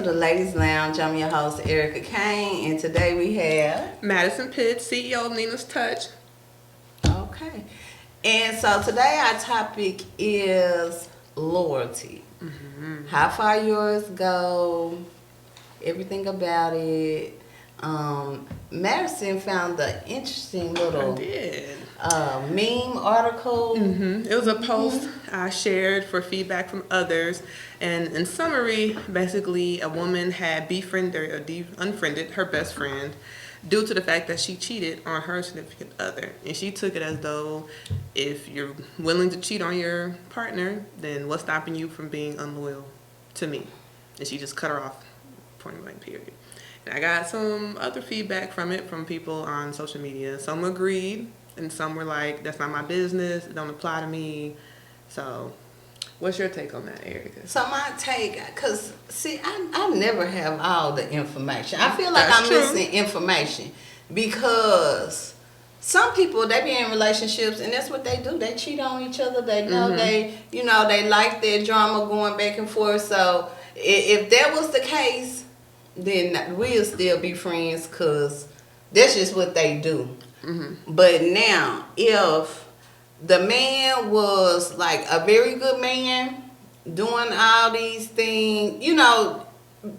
the Ladies Lounge. I'm your host, Erica Kane, and today we have Madison Pitts, CEO of Nina's Touch. Okay. And so today our topic is loyalty. How far yours go, everything about it. Madison found the interesting little meme article. It was a post I shared for feedback from others. And in summary, basically, a woman had befriended or unfriended her best friend due to the fact that she cheated on her significant other. And she took it as though if you're willing to cheat on your partner, then what's stopping you from being unloyal to me? And she just cut her off, point blank, period. And I got some other feedback from it from people on social media. Some agreed, and some were like, that's not my business, it don't apply to me. So what's your take on that, Erica? So my take, because, see, I never have all the information. I feel like That's I'm true. missing information because some people, they be in relationships and that's what they do. They cheat on each other. They know they like their drama going back and forth. So if that was the case, then we'll still be friends because that's just what they do. But now, if the man was like a very good man, doing all these things,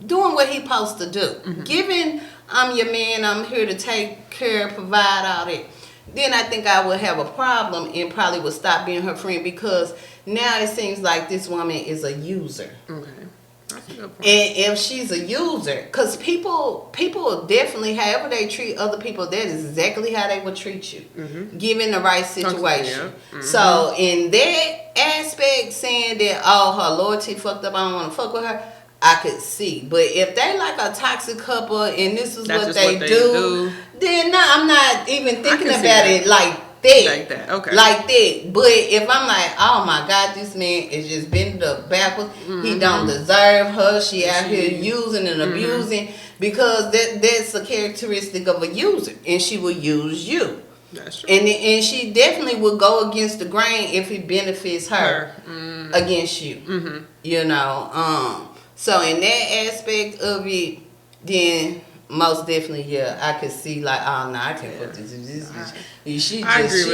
doing what he supposed to do. Giving, I'm your man, I'm here to take care, provide all that. Then I think I would have a problem and probably would stop being her friend because now it seems like this woman is a user. Okay. That's a good point. And if she's a user, because people definitely, however they treat other people, that is exactly how they would treat you, given the right situation. So in that aspect, saying that, oh, her loyalty fucked up, I don't want to fuck with her, I could see. But if they like a toxic couple and this is what they do, then no, I'm not even thinking about it like that. Like that, okay. Like that. But if I'm like, oh my God, this man is just bending up backwards. He don't deserve her. She out here using and abusing because that's a characteristic of a user. And she will use you. That's true. And she definitely will go against the grain if it benefits her against you. So in that aspect of it, then most definitely, yeah, I could see like, oh no, I can't fuck this bitch. She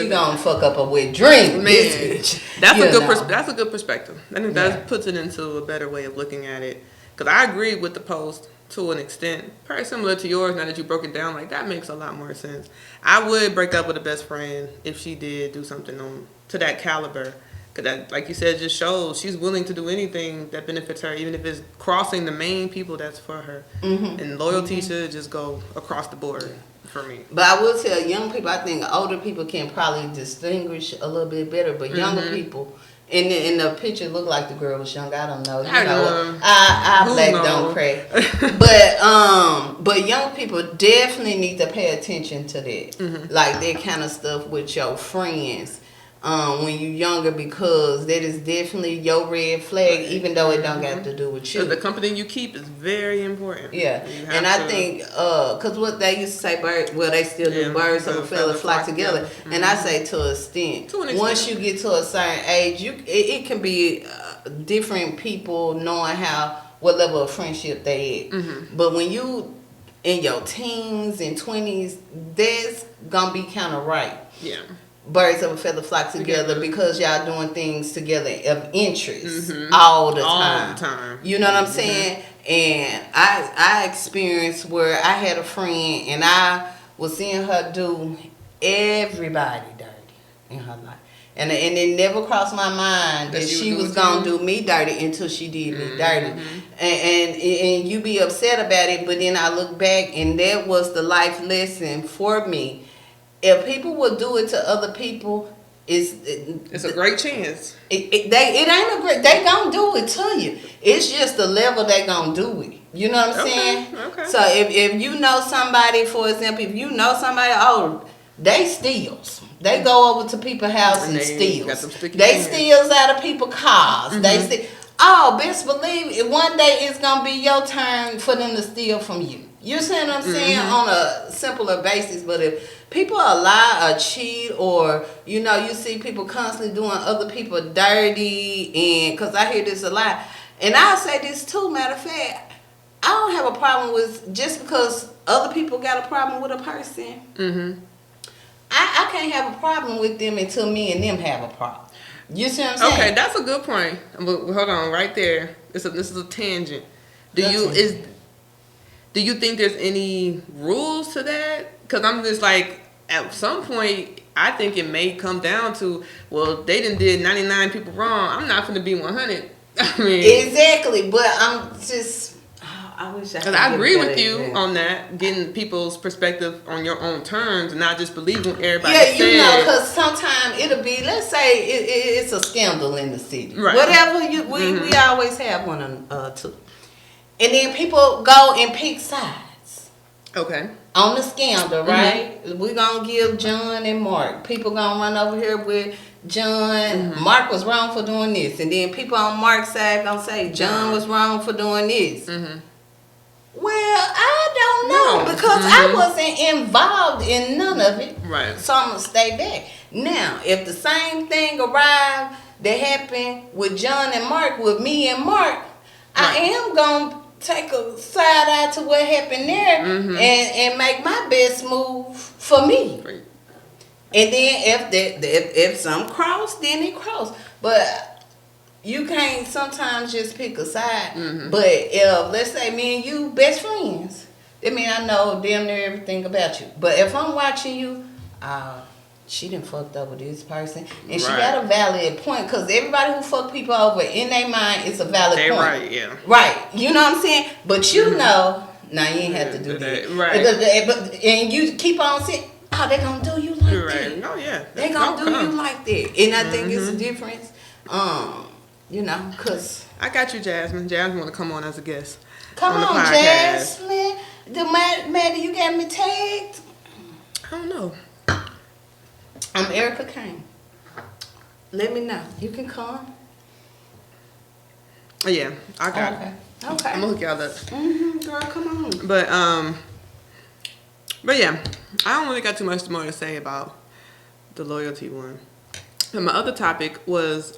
gonna fuck up a wet dream, man. That's a good perspective. I think that puts it into a better way of looking at it. Because I agree with the post to an extent, probably similar to yours. Now that you broke it down, like that makes a lot more sense. I would break up with a best friend if she did do something to that caliber. Because that, like you said, just shows she's willing to do anything that benefits her, even if it's crossing the main people that's for her. And loyalty should just go across the board for me. But I will tell young people, I think older people can probably distinguish a little bit better. But younger people, in the picture, looked like the girl was young. I don't know. I black don't pray. But young people definitely need to pay attention to that. Like that kind of stuff with your friends. When you're younger, because that is definitely your red flag, even though it don't got to do with you. The company you keep is very important. Yeah, and I think, because what they used to say, they still do, birds of a feather flock together. And I say to an extent, once you get to a certain age, it can be different people knowing what level of friendship they at. But when you in your teens and 20s, that's going to be kind of right. Yeah. Birds of a feather flock together because y'all doing things together of interest all the time. You know what I'm saying? And I experienced where I had a friend and I was seeing her do everybody dirty in her life. And it never crossed my mind that she was going to do me dirty until she did me dirty. And you be upset about it, but then I look back and that was the life lesson for me. If people would do it to other people, it's a great chance. It ain't a great. They gonna do it to you. It's just the level they gonna do it. You know what I'm saying? Okay. So if you know somebody, for example, if you know somebody, they steals. They go over to people's house and steals. They steals out of people's cars. They steal. Best believe it. One day it's gonna be your turn for them to steal from you. You see what I'm saying? On a simpler basis, but if people lie or cheat or, you see people constantly doing other people dirty, and because I hear this a lot, and I'll say this too, matter of fact, I don't have a problem with just because other people got a problem with a person. Mm-hmm. I can't have a problem with them until me and them have a problem. You see what I'm saying? Okay, that's a good point. But hold on, right there. This is a tangent. Do you think there's any rules to that? Because I'm just like, at some point, I think it may come down to, well, they did 99 people wrong. I'm not going to be 100. I mean, exactly. But I'm just. I wish I could. I agree with you on that, getting people's perspective on your own terms and not just believing everybody said. Yeah, you know, because sometimes it'll be, let's say it's a scandal in the city. Right. Whatever, we always have one or two. And then people go and pick sides. Okay. On the scandal, right? We're going to give John and Mark. People going to run over here with John. Mark was wrong for doing this. And then people on Mark's side going to say John was wrong for doing this. Well, I don't know because I wasn't involved in none of it. Right. So I'm going to stay back. Now, if the same thing arrived that happened with John and Mark, with me and Mark, I am going to take a side eye to what happened there and make my best move for me. Right. And then if some cross, then it cross. But you can't sometimes just pick a side. But if, let's say, me and you best friends, that mean I know damn near everything about you. But if I'm watching you, she done fucked up with this person. And she got a valid point. Because everybody who fuck people over, in their mind, it's a valid point. Right, yeah. Right. You know what I'm saying? But you know, nah, you ain't have to do that. Right. And you keep on saying, oh, they gonna do you like that. No, yeah. They gonna do you like that. And I think it's a difference. You know, because... I got you, Jasmine. Jasmine want to come on as a guest. Come on, Jasmine. Maddie, you got me tagged? I don't know. I'm Erica Kane. Let me know. You can come. Oh, yeah, I got it. Okay. I'm going to hook y'all up. Girl, come on. But yeah, I don't really got too much more to say about the loyalty one. And my other topic was...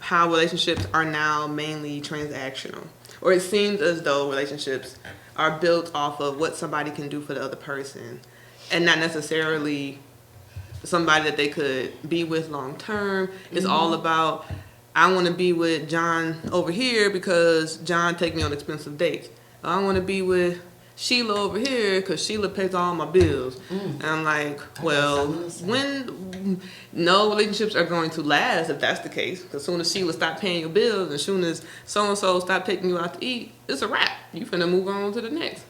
how relationships are now mainly transactional, or it seems as though relationships are built off of what somebody can do for the other person and not necessarily somebody that they could be with long term. It's all about, I want to be with John over here because John take me on expensive dates. I want to be with Sheila over here because Sheila pays all my bills. And I'm like, well, no relationships are going to last if that's the case. Because as soon as Sheila stop paying your bills and as soon as so-and-so stop taking you out to eat, it's a wrap. You finna move on to the next.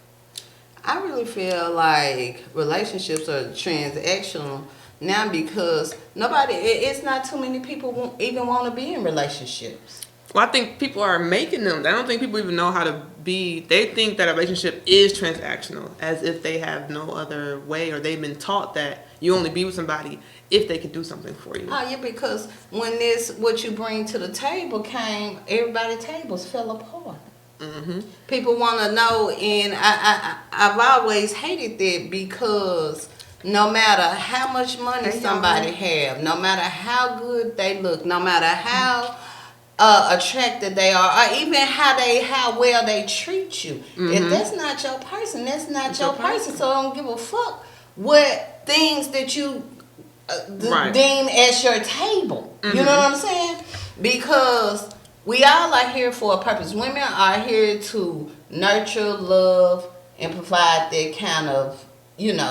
I really feel like relationships are transactional now because it's not too many people even want to be in relationships. Well, I think people are making them. I don't think people even know how to be. They think that a relationship is transactional, as if they have no other way, or they've been taught that you only be with somebody if they can do something for you. Oh, yeah, because when this, what you bring to the table came, everybody's tables fell apart. People want to know, and I've always hated that because no matter how much money somebody have, no matter how good they look, no matter how... attracted they are, or even how well they treat you. If that's not your person, that's not your person. So I don't give a fuck what things that you deem as your table. You know what I'm saying? Because we all are here for a purpose. Women are here to nurture, love, and provide that kind of,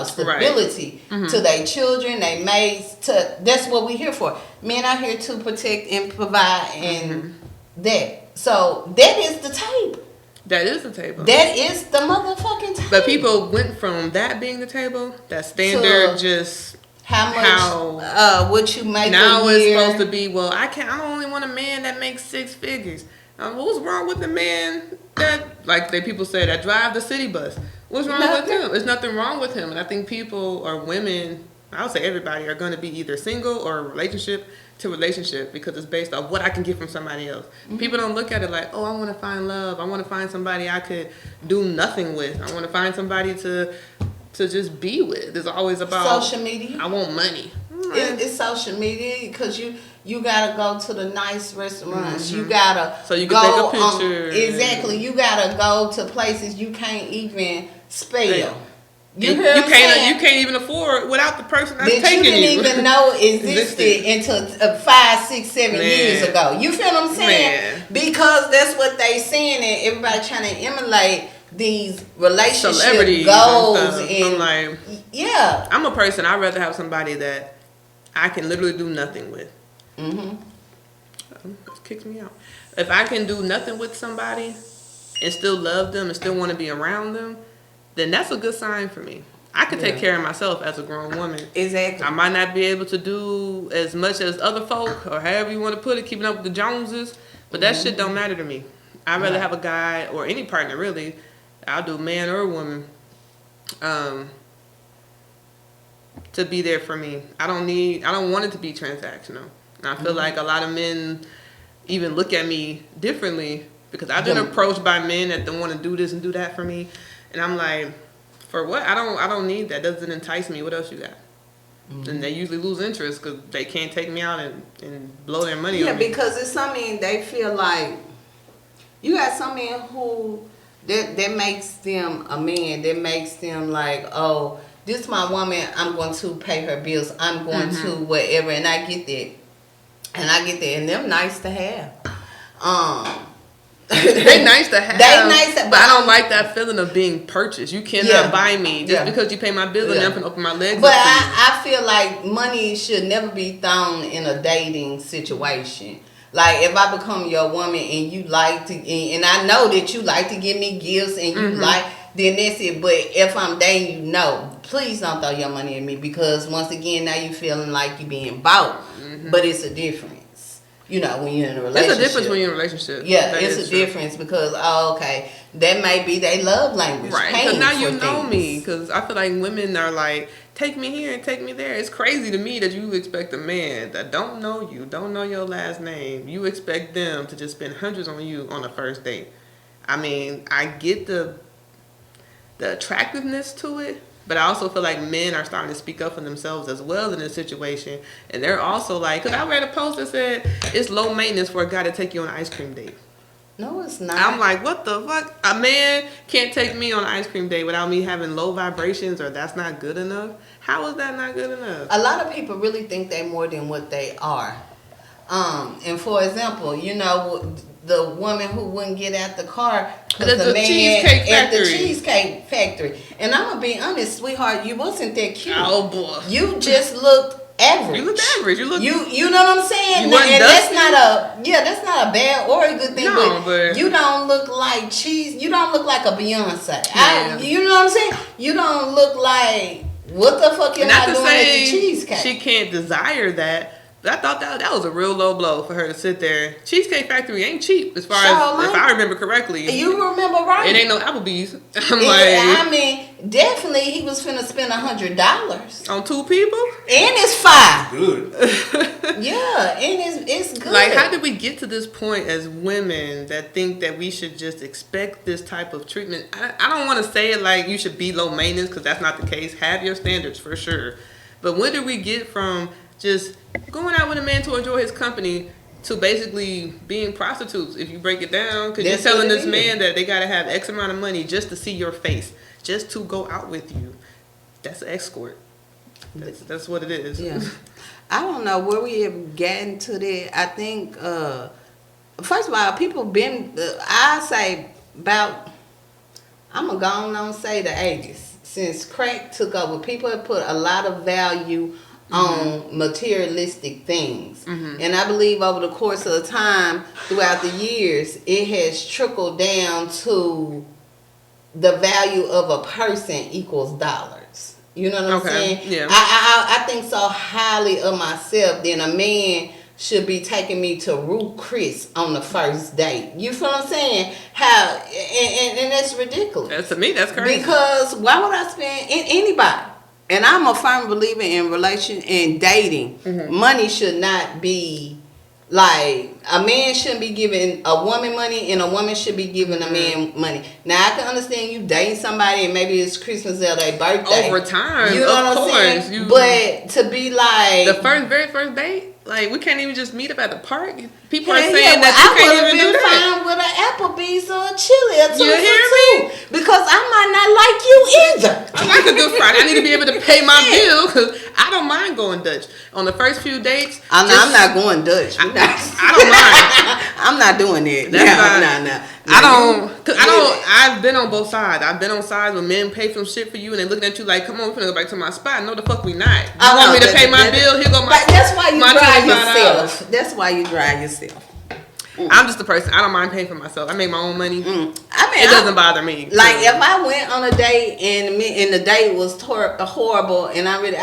stability to their children, their mates. That's what we're here for. Men are here to protect and provide and that. So that is the table. That is the table. That is the motherfucking table. But people went from that being the table, that standard, just how what you make now a year. It's supposed to be, well, I only want a man that makes 6 figures. What's wrong with the man that, like people say, that drive the city bus? What's wrong with him? There's nothing wrong with him. And I think people or women, I would say everybody, are going to be either single or relationship to relationship because it's based off what I can get from somebody else. People don't look at it like, oh, I want to find love. I want to find somebody I could do nothing with. I want to find somebody to just be with. It's always about social media. I want money. It's social media because you gotta go to the nice restaurants. Mm-hmm. You gotta so you can take a picture. Exactly. You gotta go to places you can't even spell. Yeah. You can't even afford without the person that's that taking you didn't even know existed until 5, 6, 7 years ago. You feel what I'm saying? Man. Because that's what they saying, and everybody trying to emulate these relationship Celebrities goals. And I'm like, yeah, I'm a person. I'd rather have somebody that I can literally do nothing with. Mm-hmm. It kicks me out. If I can do nothing with somebody and still love them and still want to be around them, then that's a good sign for me. I can take care of myself as a grown woman. Exactly. I might not be able to do as much as other folk, or however you want to put it, keeping up with the Joneses, but that shit don't matter to me. I'd rather have a guy, or any partner really, I'll do man or woman, to be there for me. I don't want it to be transactional. And I feel like a lot of men even look at me differently because I've been approached by men that don't want to do this and do that for me. And I'm like, for what? I don't need that. Doesn't entice me. What else you got? And they usually lose interest because they can't take me out and blow their money on me. Yeah, because it's some men, they feel like, you got some men who, that makes them a man. That makes them like, oh, this is my woman. I'm going to pay her bills. I'm going to whatever. And I get that. And them nice to have. They nice to have. They nice to, but I don't like that feeling of being purchased. You cannot buy me just because you pay my bills and I'm gonna open my legs. But I feel like money should never be thrown in a dating situation. Like if I become your woman and you like to, and I know that you like to give me gifts and you like, then that's it. But if I'm dating you, no, please don't throw your money at me because once again now you feeling like you being bought. But it's a difference. You know, when you're in a relationship. It's a difference when you're in a relationship. Yeah, it's a difference because, that may be their love language. Right, because now you know me. Because I feel like women are like, take me here and take me there. It's crazy to me that you expect a man that don't know you, don't know your last name. You expect them to just spend hundreds on you on the first date. I mean, I get the attractiveness to it. But I also feel like men are starting to speak up for themselves as well in this situation. And they're also like, because I read a post that said it's low maintenance for a guy to take you on an ice cream date. No, it's not. I'm like, what the fuck? A man can't take me on an ice cream date without me having low vibrations or that's not good enough. How is that not good enough? A lot of people really think they're more than what they are. And for example, you know, the woman who wouldn't get out the car because the man at the Cheesecake Factory. And I'm going to be honest, sweetheart, you wasn't that cute. Oh, boy. You just looked average. You looked average. You know what I'm saying? You and that's not a bad or a good thing, no, but you don't look like cheese. You don't look like a Beyonce. Yeah. You know what I'm saying? You don't look like, what the fuck you're not doing at the Cheesecake? She can't desire that. But I thought that was a real low blow for her to sit there. Cheesecake Factory ain't cheap as far as, if I remember correctly. You remember right. It ain't no Applebee's. I mean, definitely he was finna spend $100. On 2 people? And it's 5. Good. Yeah, and it's good. Like, how did we get to this point as women that think that we should just expect this type of treatment? I don't want to say it like you should be low maintenance because that's not the case. Have your standards for sure. But when did we get from just going out with a man to enjoy his company to basically being prostitutes, if you break it down? Because you're telling this man that they got to have X amount of money just to see your face, just to go out with you. That's an escort. That's what it is. Yeah. I don't know where we have gotten to that. I think, first of all, people been, I say about, I'm going to go on and say the 80s. Since crack took over, people have put a lot of value on materialistic things. And I believe over the course of time, throughout the years, it has trickled down to the value of a person equals dollars. You know what I'm saying? Yeah. I think so highly of myself that a man should be taking me to Ruth Chris on the first date. You feel what I'm saying? How and that's ridiculous. To me, that's crazy. Because why would I spend anybody? And I'm a firm believer in dating. Money should not be Like, a man shouldn't be giving a woman money, and a woman should be giving a man money. Now, I can understand you dating somebody, and maybe it's Christmas or their birthday. Over time, you know of what I'm course. saying? But to be like the very first date, like, we can't even just meet up at the park. People are yeah, saying that I you can't even do been that. fine with an Applebee's or a chili or two You for hear two, because I might not like you either. I like a good Friday. I need to be able to pay my bill because I don't mind going Dutch. On the first few dates, I'm not going Dutch. I don't mind. I'm not doing it. No. I've been on both sides. I've been on sides where men pay some shit for you and they looking at you like, come on, we're finna go back to my spot. No, the fuck we not. You want me to pay my bill? Here go my. But that's why you drive yourself. $25. That's why you drive yourself. I'm just a person. I don't mind paying for myself. I make my own money. I mean, it doesn't bother me. Like if I went on a date and the date was horrible, and I would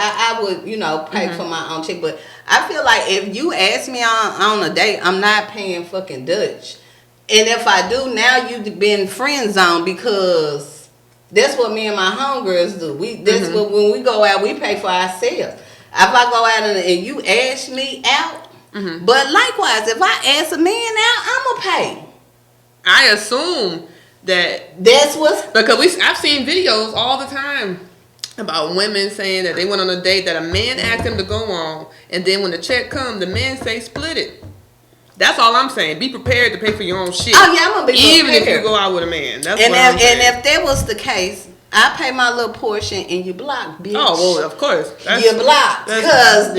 pay for my own check. But I feel like if you ask me on a date, I'm not paying fucking Dutch. And if I do, now you've been friend zone, because that's what me and my homegirls do. That's what when we go out, we pay for ourselves. If I go out and you ask me out. But likewise, if I ask a man out, I'ma pay. I assume that's what's because I've seen videos all the time about women saying that they went on a date that a man asked them to go on, and then when the check comes, the man say split it. That's all I'm saying. Be prepared to pay for your own shit. Oh yeah, I'm gonna be prepared. Even if you go out with a man. That's what I'm saying. And if that was the case, I pay my little portion and you block, bitch. Oh, well, of course. You block. Because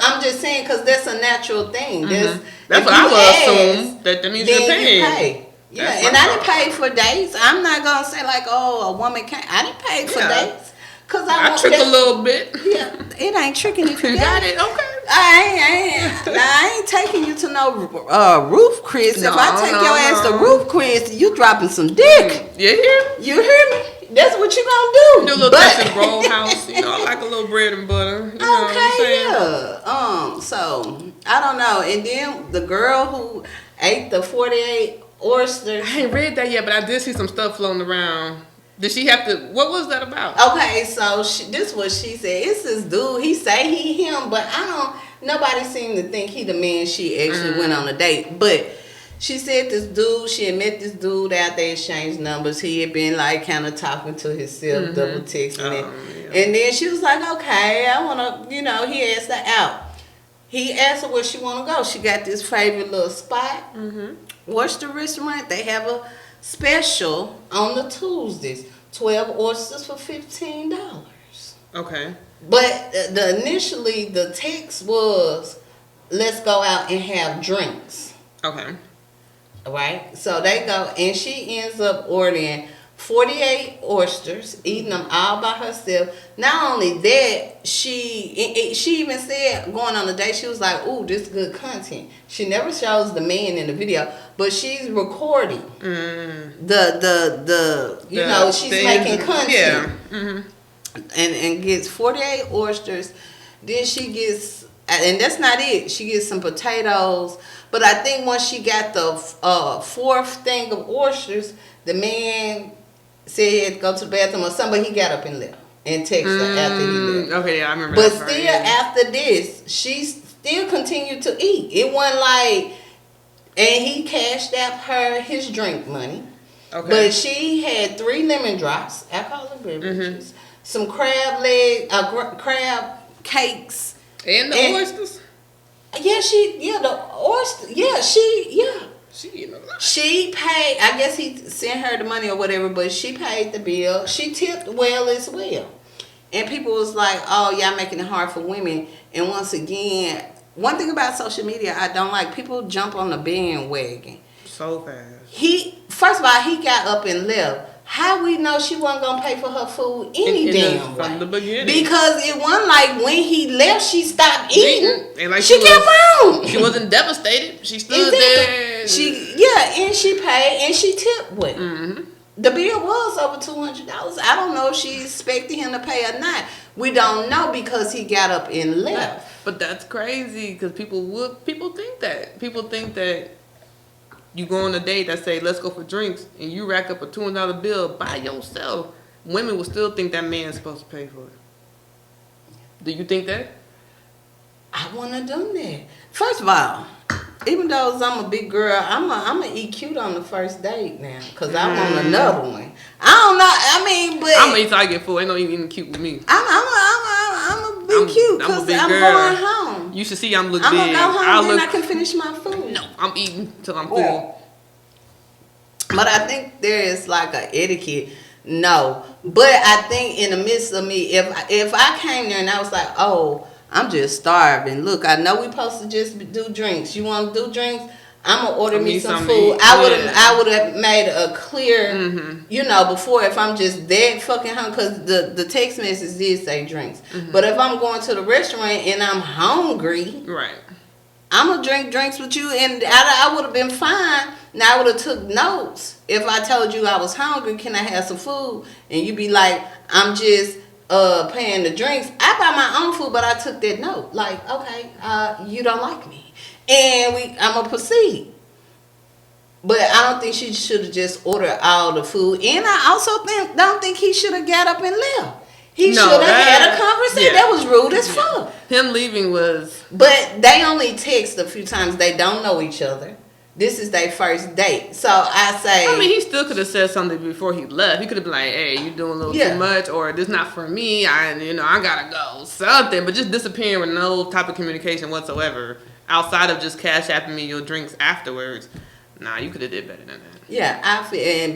I'm just saying, because that's a natural thing. That's what I would assume. That means you're paying. You pay. Yeah, and I didn't pay for dates. I'm not going to say like, oh, a woman can't. I didn't pay for dates. Cause I trick a little bit. Yeah, it ain't tricking if you got it. Okay. I ain't taking you to no roof, Chris. If I take your ass to roof, Chris, you dropping some dick. You hear me? You hear me? That's what you gonna do. Do a little Texas roll house. I like a little bread and butter. You know what I'm saying? Yeah. So I don't know. And then the girl who ate the 48 oysters. I ain't read that yet, but I did see some stuff floating around. Did she have to? What was that about? Okay, so this is what she said. It's this dude. He say he him, but nobody seemed to think he the man she actually went on a date. But she said this dude. She had met this dude out there, exchanged numbers. He had been like kind of talking to himself, double texting it, and then she was like, "Okay, I wanna," He asked her out. He asked her where she wanna go. She got this favorite little spot. Oyster restaurant. They have a special on the Tuesdays. 12 oysters for $15. Okay. But initially the text was, let's go out and have drinks. Okay. Right? So they go, and she ends up ordering 48 oysters, eating them all by herself. Not only that, she even said, going on a date, she was like, ooh, this is good content. She never shows the man in the video, but she's recording she's making content. Yeah. And gets 48 oysters. Then she gets, and that's not it, she gets some potatoes. But I think once she got the fourth thing of oysters, the man said he had to go to the bathroom or something, but he got up and left and texted her after he left. Okay, yeah, I remember but that part, still, after this, she still continued to eat. It wasn't like, and he cashed out his drink money. Okay. But she had 3 lemon drops, alcoholic beverages, some crab crab cakes. And the oysters? The oyster. She eating a lot. She paid, I guess he sent her the money or whatever, but she paid the bill. She tipped well as well. And people was like, oh, y'all making it hard for women. And once again, one thing about social media I don't like, people jump on the bandwagon. So fast. First of all, he got up and left. How we know she wasn't going to pay for her food damn way? From the beginning. Because it wasn't like when he left, she stopped eating. And like she kept on. She wasn't devastated. She stood there. And she paid and she tipped well. The bill was over $200. I don't know if she expected him to pay or not. We don't know because he got up and left. But that's crazy because people think that. People think that you go on a date that say, let's go for drinks, and you rack up a $200 bill by yourself. Women will still think that man's supposed to pay for it. Do you think that? I wouldn't have done that. First of all, even though I'm a big girl, I'm a eat cute on the first date now, cause I want another one. I don't know. I mean, but I'm gonna eat till I get full. Ain't no eating cute with me. I'm a big cute because I'm going home. You should see I'm look I'm big. gonna go home, then I can finish my food. No, I'm eating till I'm full. Well, but I think there is like a etiquette. No, but I think in the midst of me, if I came there and I was like, oh, I'm just starving. Look, I know we supposed to just do drinks. You want to do drinks? I'm gonna order me some food. I would have made a clear, you know, before if I'm just that fucking hungry, because the text message did say drinks. But if I'm going to the restaurant and I'm hungry, right, I'm gonna drink drinks with you, and I would have been fine. Now I would have took notes if I told you I was hungry. Can I have some food? And you be like, I'm just paying the drinks. I buy my own food, but I took that note. Like, okay, you don't like me, and I'm gonna proceed. But I don't think she should have just ordered all the food, and I also don't think he should have got up and left. He should have had a conversation. Yeah. That was rude as fuck. Him leaving was. But they only text a few times. They don't know each other. This is their first date. So I say. I mean, he still could have said something before he left. He could have been like, hey, you doing a little too much, or this not for me. I gotta go. Something. But just disappearing with no type of communication whatsoever. Outside of just cash apping me your drinks afterwards. Nah, you could have did better than that. Yeah,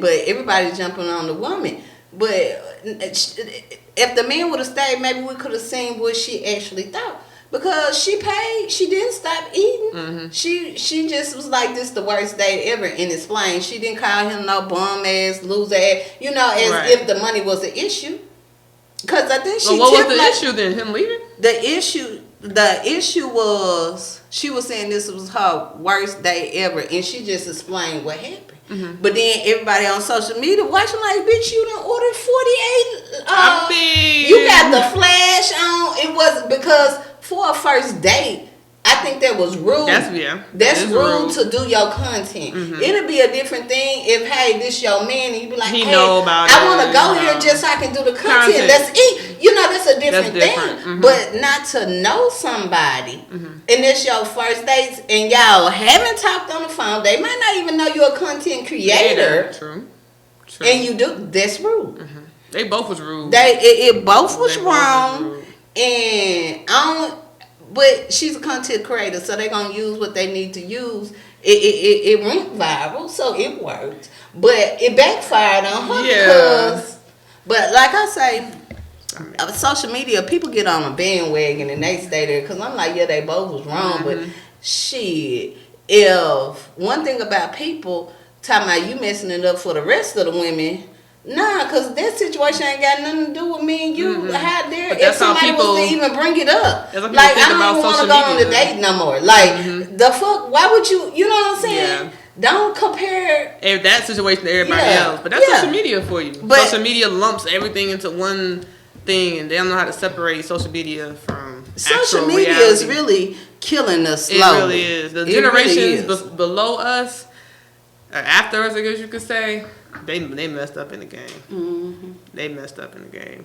but everybody's jumping on the woman. But if the man would have stayed, maybe we could have seen what she actually thought. Because she paid, she didn't stop eating. She just was like, this the worst date ever, and explained. She didn't call him no bum ass, loser ass, as if the money was the issue. Because I think she. Well, what was the issue then? Him leaving? The issue was she was saying this was her worst day ever, and she just explained what happened. But then everybody on social media watching like, bitch, you done ordered 48. You got the flash on. It was because for a first date, I think that was rude. That's rude to do your content. It'll be a different thing if, hey, this your man, and you be like, hey, I want to go here just so I can do the content. Let's eat. That's a different thing. But not to know somebody, and it's your first dates, and y'all haven't talked on the phone. They might not even know you're a content creator. True. And you do. That's rude. They both was rude. It both was wrong. And but she's a content creator, so they're gonna use what they need to use. It went viral, so it worked. But it backfired on her because. But like I say, social media, people get on a bandwagon and they stay there. Because I'm like, yeah, they both was wrong. But shit, if one thing about people talking about you messing it up for the rest of the women. Nah, because that situation ain't got nothing to do with me and you. How dare if somebody was to even bring it up. Like, I don't even want to go on the date no more. Like, the fuck, why would you, you know what I'm saying? Don't compare that situation to everybody else. But that's social media for you. But social media lumps everything into one thing, and they don't know how to separate social media from social media reality. Is really killing us slowly. It really is. The generations below us, after us, I guess you could say, they messed up in the game. They messed up in the game.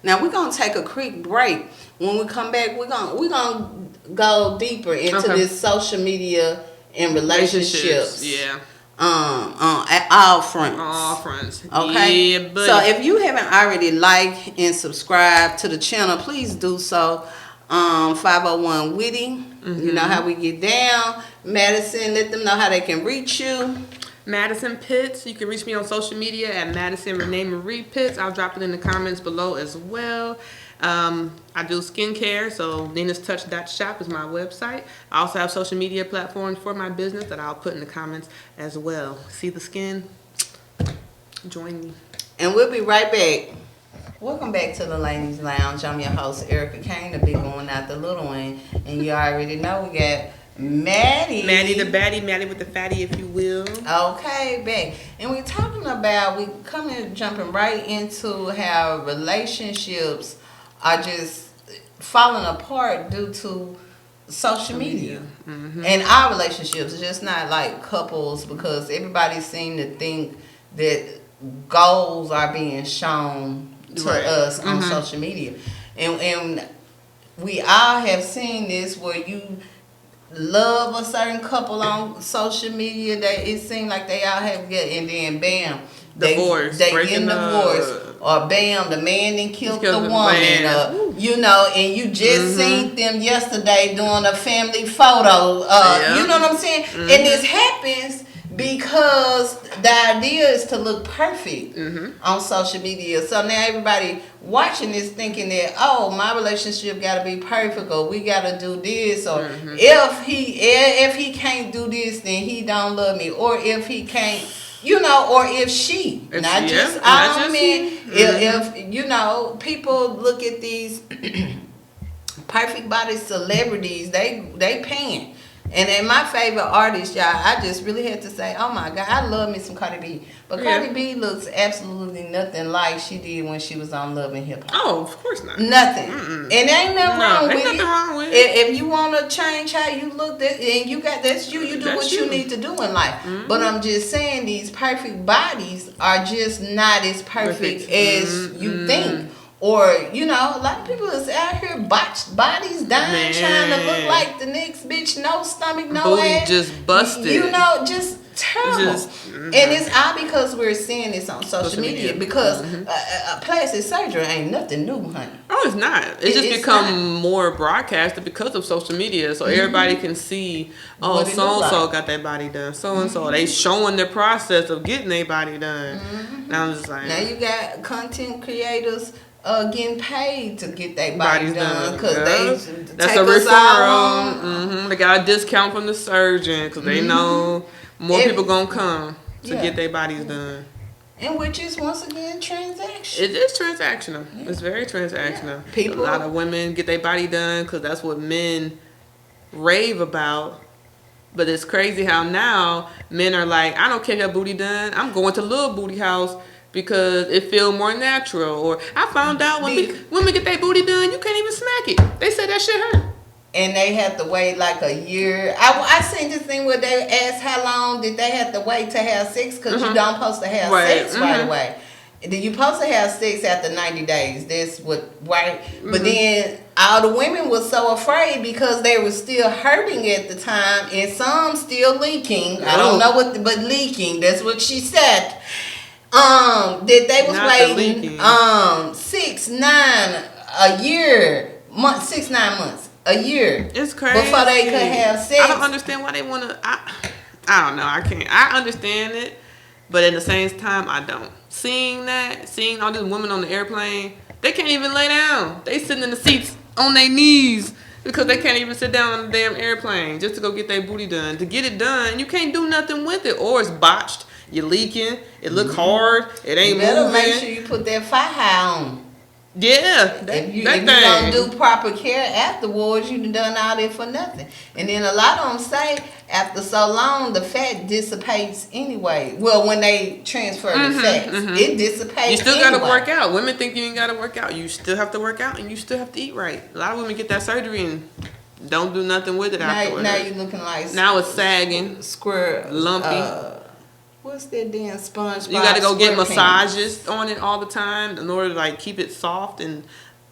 Now we're gonna take a quick break. When we come back, we're gonna go deeper into this social media and relationships. Yeah. At all fronts. All fronts. Okay. Yeah, buddy. So if you haven't already liked and subscribed to the channel, please do so. 501 Witty. You know how we get down. Madison, let them know how they can reach you. Madison Pitts. You can reach me on social media at Madison Renee Marie Pitts. I'll drop it in the comments below as well. I do skincare, so NinasTouch.shop is my website. I also have social media platforms for my business that I'll put in the comments as well. See the skin? Join me. And we'll be right back. Welcome back to the Ladies Lounge. I'm your host, Erica Kane, the big one, not the little one. And you already know we got Maddie. Maddie the baddie, Maddie with the fatty, if you will. Okay, back. And we're talking about, jumping right into how relationships are just falling apart due to social media. And our relationships, just not like couples, because everybody seems to think that goals are being shown to us on social media. And we all have seen this where love a certain couple on social media that it seems like they all have good, and then bam, Divorce, they breaking getting divorced, up. or bam, the man then killed the Killed the woman, man. or you know, and you just seen them yesterday doing a family photo. You know what I'm saying? And this happens because the idea is to look perfect on social media. So now everybody watching this thinking that, oh, my relationship got to be perfect, or we got to do this, or if he can't do this, then he don't love me, or if he can't, you know, or if she, not just all men, if you know, people look at these perfect body celebrities, they paying. And then my favorite artist, y'all, I just really had to say, oh my God, I love me some Cardi B. But Cardi B looks absolutely nothing like she did when she was on Love and Hip Hop. Oh, of course not. Nothing. And ain't nothing wrong with it. Ain't nothing wrong with it. If you want to change how you look, and you got that's you do That's what you need to do in life. But I'm just saying, these perfect bodies are just not as perfect as you think. Or, you know, a lot of people is out here botched bodies, dying, trying to look like the next bitch, no stomach, no booty ass. just busted. You know, just terrible. And it's all because we're seeing this on social media. Because plastic surgery ain't nothing new, honey. Oh, it's not. It's just become more broadcasted because of social media. So everybody can see, oh, so-and-so got their body done. So-and-so. They showing their process of getting their body done. Now I'm just like... Now you got content creators getting paid to get their bodies done because they that's a referral. They got a discount from the surgeon because they know more people gonna come to get their bodies done. And which is once again transactional. It is transactional. Yeah. It's very transactional. A lot of women get their body done because that's what men rave about. But it's crazy how now men are like, I don't care your booty done. I'm going to Little Booty House. Because it feel more natural. Or I found out when women get their booty done, you can't even smack it. They said that shit hurt. And they have to wait like a year. I seen this thing where they asked how long did they have to wait to have sex because you don't supposed to have sex right away. Then you supposed to have sex after 90 days. That's what, right? But then all the women was so afraid because they were still hurting at the time and some still leaking. I don't know what, but leaking. That's what she said. That they was waiting 6, 9 a year, 6, 9 months a year. It's crazy before they could have sex. I don't understand why they wanna. I don't know. I can't. I understand it, but at the same time, I don't. Seeing all these women on the airplane, they can't even lay down. They sitting in the seats on their knees because they can't even sit down on the damn airplane just to go get their booty done. To get it done, you can't do nothing with it, or it's botched. You're leaking. It look hard. It ain't moving. You better make sure you put that fire on. Yeah, if you don't do proper care afterwards, you done all that for nothing. And then a lot of them say after so long, the fat dissipates anyway. Well, when they transfer the fats, it dissipates. You still gotta work out. Women think you ain't gotta work out. You still have to work out, and you still have to eat right. A lot of women get that surgery and don't do nothing with it afterwards. Now you're looking like now it's sagging, square, lumpy. What's that damn sponge? You got to go get massages on it all the time in order to like keep it soft and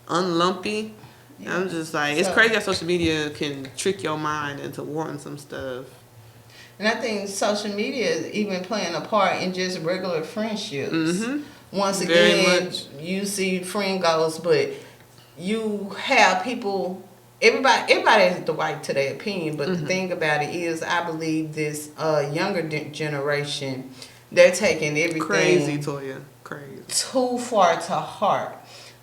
unlumpy. Yeah. I'm just like, it's crazy how social media can trick your mind into wanting some stuff. And I think social media is even playing a part in just regular friendships. Once again, you see friend goals, but you have people. Everybody has the right to their opinion, but the thing about it is, I believe this younger generation, they're taking everything crazy, Toya, crazy, too far to heart.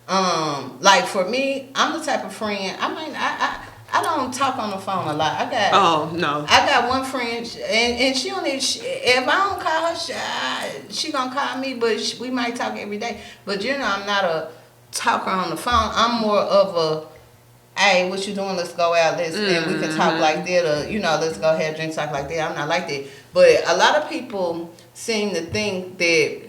Like for me, I'm the type of friend. I don't talk on the phone a lot. I got one friend, and she only if I don't call her, she gonna call me, but we might talk every day. But you know, I'm not a talker on the phone. I'm more of a, hey, what you doing? Let's go out. And we can talk like that, or, you know, let's go have drinks, talk like that. I'm not like that. But a lot of people seem to think that,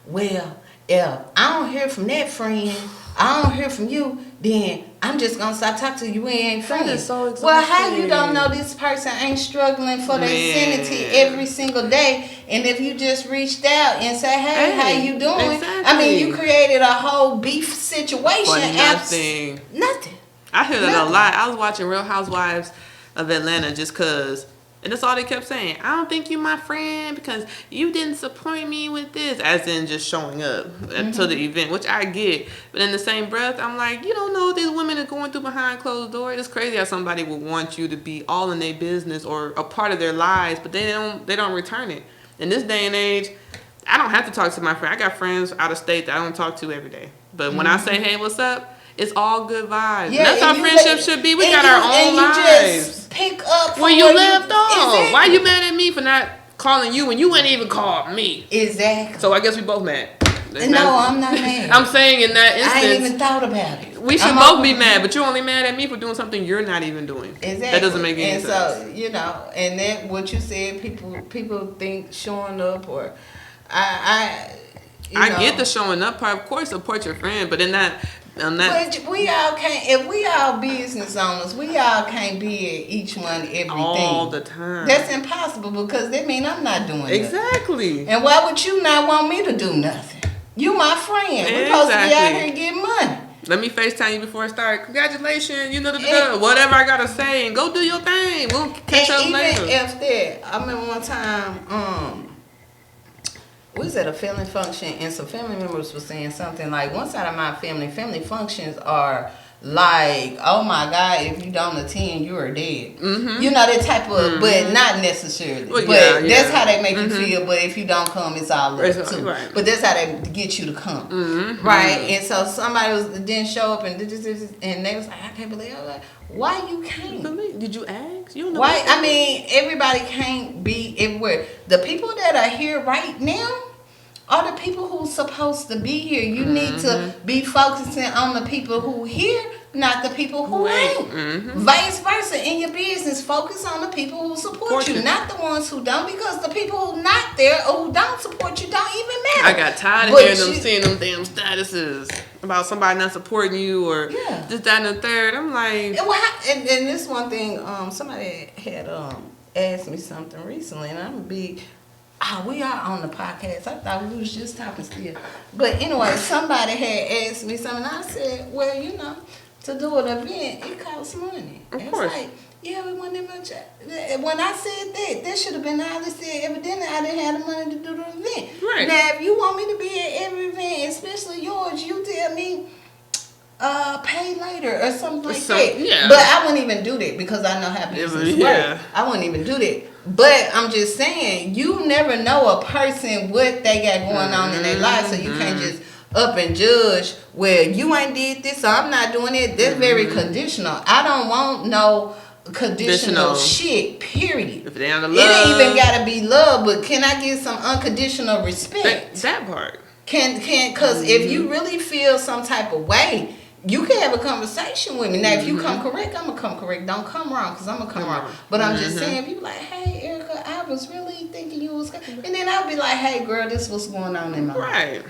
well, if I don't hear from that friend, I don't hear from you, then I'm just going to stop talking to you. We ain't friends. That is so exhausting. Well, how you don't know this person ain't struggling for their sanity every single day? And if you just reached out and say, hey, how you doing? Exactly. I mean, you created a whole beef situation. For nothing. Nothing. I hear that a lot. I was watching Real Housewives of Atlanta just because. And that's all they kept saying. I don't think you my friend because you didn't support me with this. As in just showing up to the event, which I get. But in the same breath, I'm like, you don't know what these women are going through behind closed doors. It's crazy how somebody would want you to be all in their business or a part of their lives, but they don't return it. In this day and age, I don't have to talk to my friend. I got friends out of state that I don't talk to every day. But when I say, hey, what's up? It's all good vibes. Yeah, that's how friendship should be. We got our own lives. Just pick up where you left off. Exactly. Why you mad at me for not calling you when you ain't even called me? Exactly. So I guess we both mad. No, I'm not mad. I'm saying in that instance, I ain't even thought about it. We should both be mad, but you're only mad at me for doing something you're not even doing. Exactly. That doesn't make any sense. And so, and then what you said, people think showing up or I get the showing up part. Of course, support your friend, but in that. But we all can't. If we all business owners, we all can't be at each one everything all the time. That's impossible because that means I'm not doing exactly. Nothing. And why would you not want me to do nothing? You my friend. We're supposed to be out here and get money. Let me FaceTime you before I start. Congratulations, whatever I gotta say, and go do your thing. We'll catch up later. Even if that, I remember one time. We was at a family function and some family members were saying something like, one side of my family functions are like, oh my God, if you don't attend, you are dead. Mm-hmm. You know, that type of, but not necessarily. Well, that's how they make you feel, but if you don't come, it's all up too. Right. But that's how they get you to come. Mm-hmm. Right? And so somebody didn't show up and they was like, I can't believe it. Why you can't? Did you ask? You don't know. Why? I mean, everybody can't be everywhere. The people that are here right now are the people who's supposed to be here. You need to be focusing on the people who here, not the people who ain't. Mm-hmm. Vice versa. In your business, focus on the people who support you, not the ones who don't, because the people who not there or who don't support you don't even matter. I got tired of hearing them seeing them damn statuses about somebody not supporting you or this, that, and the third. I'm like... And this one thing, somebody had asked me something recently, and I'm going to be... we are on the podcast. I thought we was just talking still. But anyway, somebody had asked me something. I said, well, to do an event, it costs money. Of course. It's like, we want that much. When I said that should have been obviously evidently I didn't have the money to do the event. Right. Now, if you want me to be at every event, especially yours, you tell me, pay later or something like that. Yeah. But I wouldn't even do that because I know how business work. I wouldn't even do that. But I'm just saying, you never know a person what they got going on in their life, so you can't just up and judge. Well, you ain't did this, so I'm not doing it. That's very conditional. I don't want no conditional shit. Period. If they don't love, it ain't even gotta be love, but can I get some unconditional respect? That part. Because if you really feel some type of way, you can have a conversation with me. Now, if you come correct, I'm going to come correct. Don't come wrong, because I'm going to come wrong. But I'm just saying, people like, hey, Erica, I was really thinking you was... And then I'll be like, hey, girl, this is what's going on in my life. Right.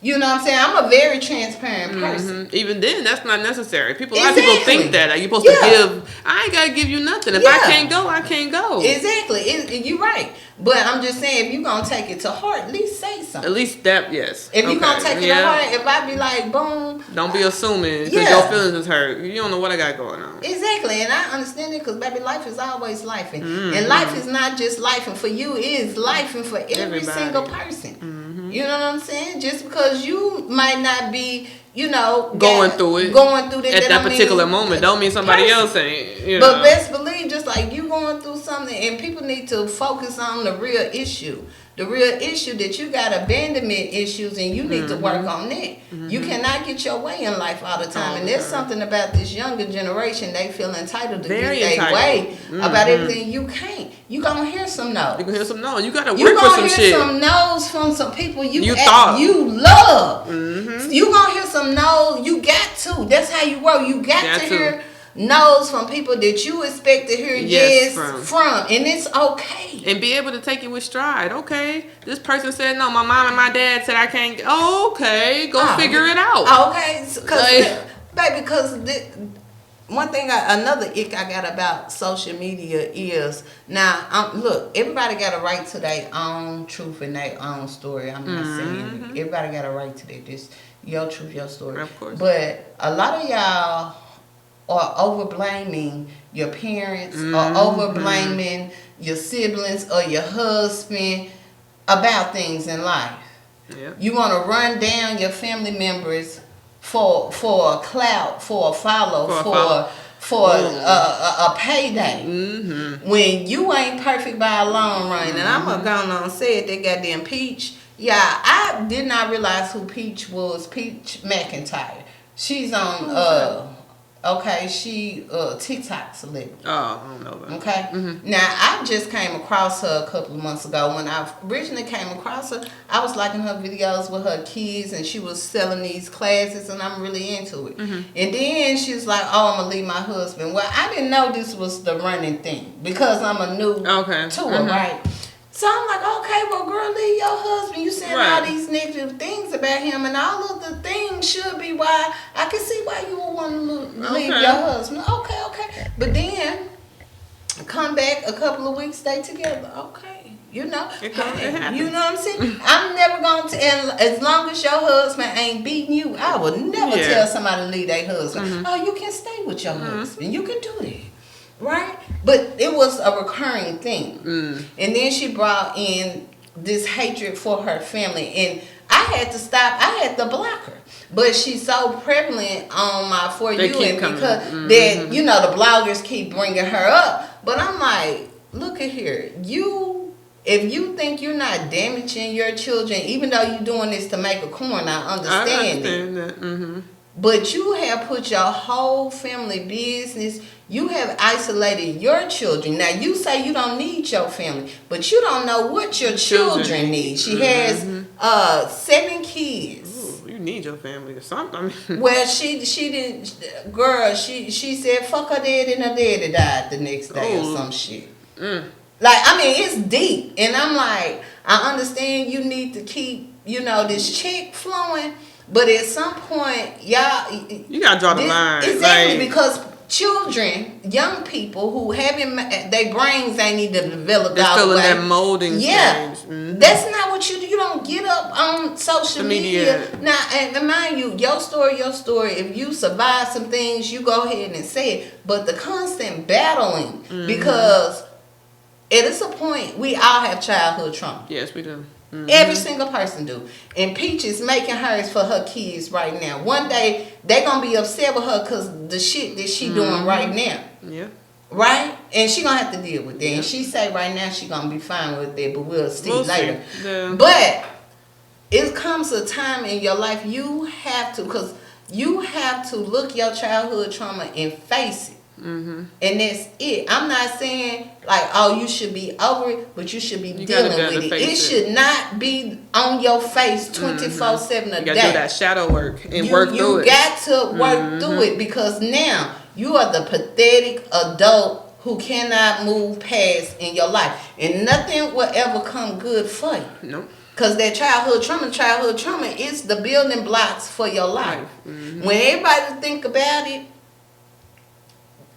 You know what I'm saying? I'm a very transparent person. Even then, that's not necessary. A lot of people think that. You're supposed to give... I ain't got to give you nothing. If I can't go, I can't go. Exactly. You're right. But I'm just saying, if you're going to take it to heart, at least say something. At least that, yes. If you're going to take it to heart, if I be like, boom. Don't be assuming because your feelings is hurt. You don't know what I got going on. Exactly. And I understand it because, baby, life is always lifing. And life is not just lifing for you. It is lifing for every single person. You know what I'm saying? Just because you might not be... going through it at that particular moment don't mean somebody else ain't. But best believe, just like you going through something, and people need to focus on the real issue. The real issue that you got abandonment issues, and you need to work on that. You cannot get your way in life all the time, and there's something about this younger generation. They feel entitled to get their way about everything. You can't. You gonna hear some no's. You gonna hear some no's. You gotta work for some shit. You gonna hear some no's from some people you love. You gonna hear some no's. You got to. That's how you work. You got to hear no's from people that you expect to hear yes from. And it's okay. And be able to take it with stride. Okay, this person said no. My mom and my dad said I can't. Oh, okay, go figure it out. Okay, because one thing, another ick I got about social media is now. Look, everybody got a right to their own truth and their own story. I'm not saying everybody got a right to that. This your truth, your story. Of course. But a lot of y'all are over blaming your parents or Mm-hmm. over blaming your siblings or your husband about things in life. Yeah. You want to run down your family members for a clout, for a follow, for a payday. Mm-hmm. When you ain't perfect by a long run, and I'm gonna go on and say it, that goddamn Peach. Yeah, I did not realize who Peach was. Peach McIntyre. She's on okay, she TikTok celebrity. Oh, I don't know about. Okay. Mm-hmm. Now I just came across her a couple of months ago. When I originally came across her, I was liking her videos with her kids, and she was selling these classes, and I'm really into it. Mm-hmm. And then she's like, "Oh, I'm gonna leave my husband." Well, I didn't know this was the running thing because I'm a new to her, right? So I'm like, okay, well, girl, leave your husband. You saying all these negative things about him, and all of the things should be why I can see why you would want to leave your husband. Okay. But then come back a couple of weeks, stay together. Okay. You know, it happens. You know what I'm saying? I'm never going to, and as long as your husband ain't beating you, I would never tell somebody to leave their husband. Mm-hmm. Oh, you can stay with your husband. You can do that. Right? But it was a recurring thing. And then she brought in this hatred for her family. And I had to stop. I had to block her. But she's so prevalent on my For You. And because that, you know, the bloggers keep bringing her up. But I'm like, look at here. If you think you're not damaging your children, even though you're doing this to make a coin, I understand that. Mm-hmm. But you have put your whole family business, you have isolated your children. Now, you say you don't need your family, but you don't know what your children need. She has 7 kids. Ooh, you need your family or something. I mean. Well, she didn't, girl, she said, fuck her dad and her daddy died the next day or some shit. Like, I mean, it's deep. And I'm like, I understand you need to keep, you know, this check flowing. But at some point, y'all... You got to draw the line. Exactly, like, because children, young people who haven't... Their brains ain't even developed they're all still the in way. that molding stage. Mm-hmm. That's not what you do. You don't get up on social media. Now, and mind you, your story. If you survive some things, you go ahead and say it. But the constant battling, because at a point, we all have childhood trauma. Yes, we do. Mm-hmm. Every single person do. And Peach is making hers for her kids right now. One day, they're going to be upset with her because the shit that she doing right now. Yeah. Right? And she going to have to deal with that. And she say right now she going to be fine with it, but we'll see later. Yeah. But it comes a time in your life you have to, because you have to look your childhood trauma and face it. Mm-hmm. And that's it. I'm not saying like, oh, you should be over it, but you should be dealing with it. It should not be on your face 24/7 a day. You gotta do that shadow work and work through it. You got to work through it, because now you are the pathetic adult who cannot move past in your life, and nothing will ever come good for you. Nope. Because that childhood trauma is the building blocks for your life. Mm-hmm. When everybody think about it,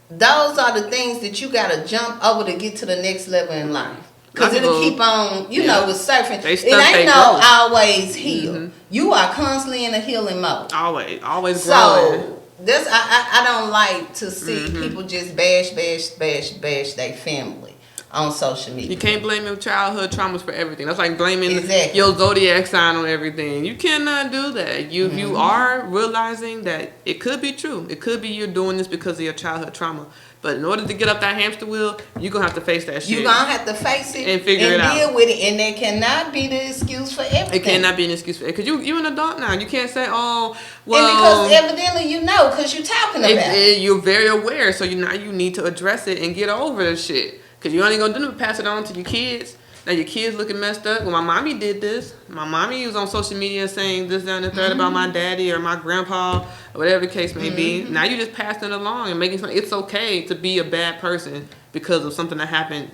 those are the things that you got to jump over to get to the next level in life. Because it'll keep on, you know, with surfing. It ain't always heal. Mm-hmm. You are constantly in a healing mode. Always growing. So, this, I don't like to see people just bash their family on social media. You can't blame your childhood traumas for everything. That's like blaming your zodiac sign on everything. You cannot do that. You are realizing that it could be true. It could be you're doing this because of your childhood trauma. But in order to get up that hamster wheel, you're going to have to face that shit. You're going to have to face it and figure it out. And deal with it. And that cannot be the excuse for everything. It cannot be an excuse for it. Because you're an adult now. You can't say, oh, well... And because evidently you know, because you're talking about it. You're very aware. So now you need to address it and get over the shit. Because you ain't going to do nothing but pass it on to your kids. Now your kids looking messed up. Well, my mommy did this. My mommy was on social media saying this, that, and the third about my daddy or my grandpa or whatever the case may be. Now you just passing it along and making something. It's okay to be a bad person because of something that happened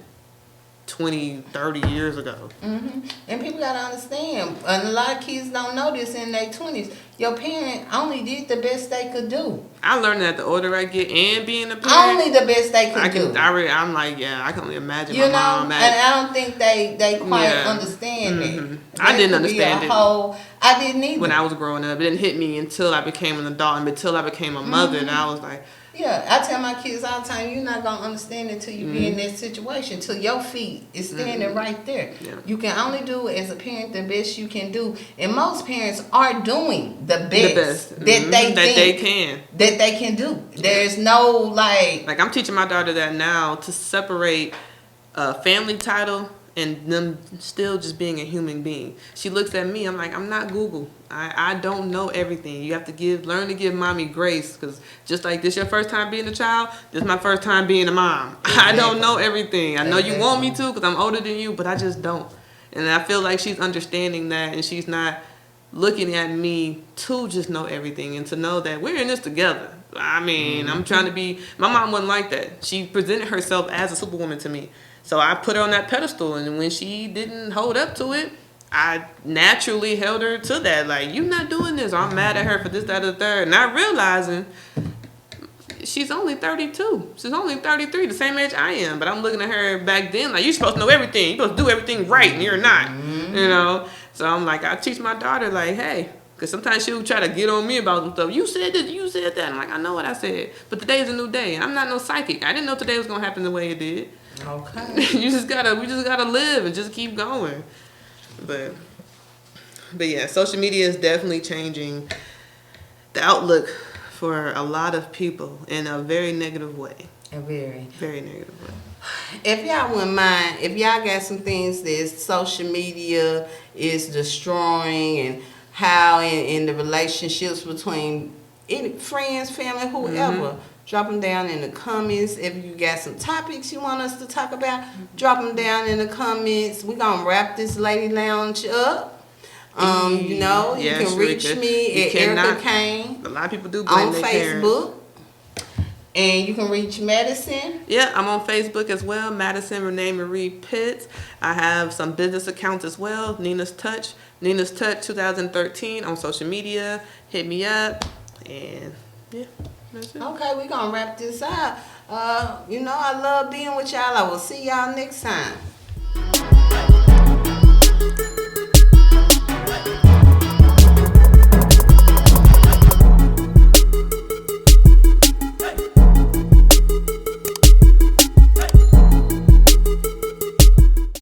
20, 30 years ago. And people got to understand, and a lot of kids don't know this in their 20s, your parent only did the best they could do. I learned that the older I get and being a parent. Only the best they could do. I'm like, yeah, I can only imagine my mom. And I don't think they quite understand that. I didn't understand it. I didn't either. When I was growing up, it didn't hit me until I became an adult and until I became a mother. And I was like, Yeah, I tell my kids all the time, you're not gonna understand it till you be in that situation, till your feet is standing right there. Yeah. You can only do as a parent the best you can do, and most parents are doing the best, that they can do. There's no like I'm teaching my daughter that now, to separate family title and them still just being a human being. She looks at me, I'm like, I'm not Google. I don't know everything. You have to learn to give mommy grace, because just like this your first time being a child, this is my first time being a mom. I don't know everything. I know you want me to because I'm older than you, but I just don't. And I feel like she's understanding that, and she's not looking at me to just know everything, and to know that we're in this together. I mean, I'm trying to be, my mom wasn't like that. She presented herself as a superwoman to me. So I put her on that pedestal, and when she didn't hold up to it, I naturally held her to that. Like, you not doing this, or I'm mad at her for this, that, or the third. Not realizing she's only 32. She's only 33, the same age I am. But I'm looking at her back then like, you're supposed to know everything. You're supposed to do everything right, and you're not. You know? So I'm like, I teach my daughter, like, hey, because sometimes she'll try to get on me about some stuff. You said this, you said that. I'm like, I know what I said. But today's a new day. I'm not no psychic. I didn't know today was going to happen the way it did. okay. We just gotta live and just keep going. But yeah, social media is definitely changing the outlook for a lot of people in a very negative way. A very Negative way. If y'all wouldn't mind, if y'all got some things that social media is destroying, and how in the relationships between any friends, family, whoever, drop them down in the comments. If you got some topics you want us to talk about, drop them down in the comments. We're going to wrap this lady lounge up. You know, you can reach me at Erica Kane. A lot of people do blame on their Facebook. Parents. And you can reach Madison. Yeah, I'm on Facebook as well, Madison Renee Marie Pitts. I have some business accounts as well, Nina's Touch 2013 on social media. Hit me up, and yeah, that's it. Okay, we're going to wrap this out. You know, I love being with y'all. I will see y'all next time.